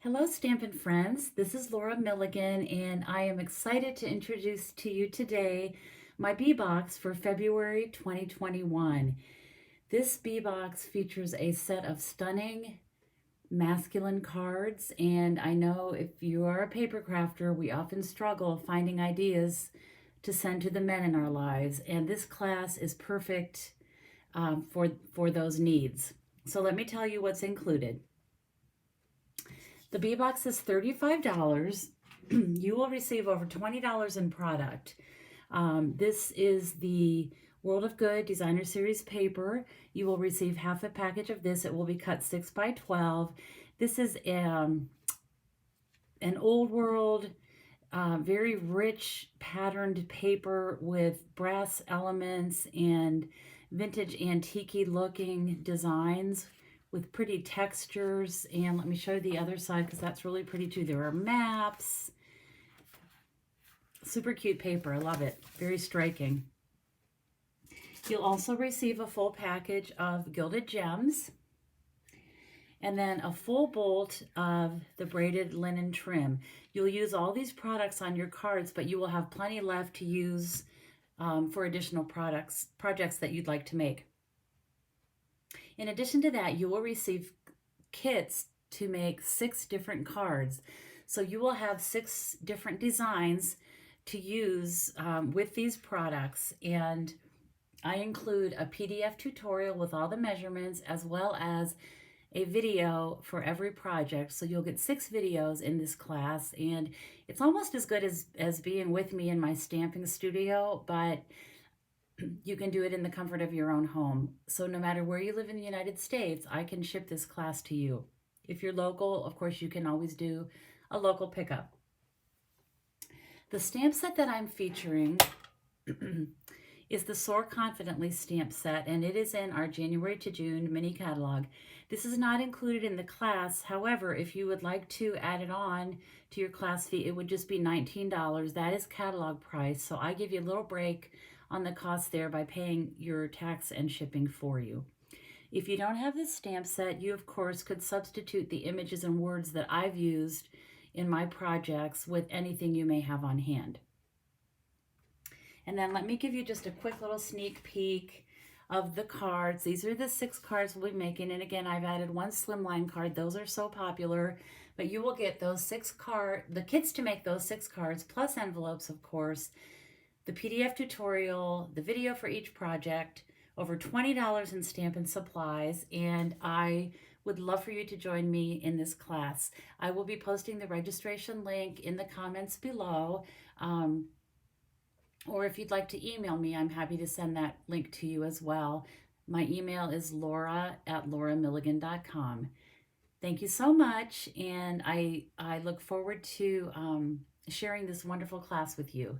Hello, Stampin' Friends. This is Laura Milligan, and I am excited to introduce to you today my B-Box for February 2021. This B-Box features a set of stunning masculine cards, and I know if you are a paper crafter, we often struggle finding ideas to send to the men in our lives, and this class is perfect for those needs. So let me tell you what's included. The B-Box is $35. You will receive over $20 in product. This is the World of Good Designer Series paper. You will receive half a package of this. It will be cut 6 by 12. This is an old world, very rich patterned paper with brass elements and vintage antique looking designs with pretty textures. And let me show you the other side because that's really pretty too. There are maps. Super cute paper. I love it. Very striking. You'll also receive a full package of gilded gems and then a full bolt of the braided linen trim. You'll use all these products on your cards, but you will have plenty left to use for additional projects that you'd like to make. In addition to that, you will receive kits to make 6 different cards. So you will have 6 different designs to use with these products, and I include a PDF tutorial with all the measurements as well as a video for every project. So you'll get 6 videos in this class, and it's almost as good as being with me in my stamping studio, but you can do it in the comfort of your own home. So no matter where you live in the United States, I can ship this class to you. If you're local, of course, you can always do a local pickup. The stamp set that I'm featuring is the Soar Confidently stamp set, and it is in our January to June mini catalog. This is not included in the class. However, if you would like to add it on to your class fee, it would just be $19. That is catalog price, so I give you a little break on the cost there by paying your tax and shipping for you. If you don't have this stamp set, you of course could substitute the images and words that I've used in my projects with anything you may have on hand. And then let me give you just a quick little sneak peek of the cards. These are the 6 cards we'll be making. And again, I've added 1 slimline card. Those are so popular, but you will get those 6 the kits to make those 6 cards, plus envelopes, of course, the PDF tutorial, the video for each project, over $20 in Stampin' Supplies, and I would love for you to join me in this class. I will be posting the registration link in the comments below, or if you'd like to email me, I'm happy to send that link to you as well. My email is laura@lauramilligan.com. Thank you so much, and I look forward to sharing this wonderful class with you.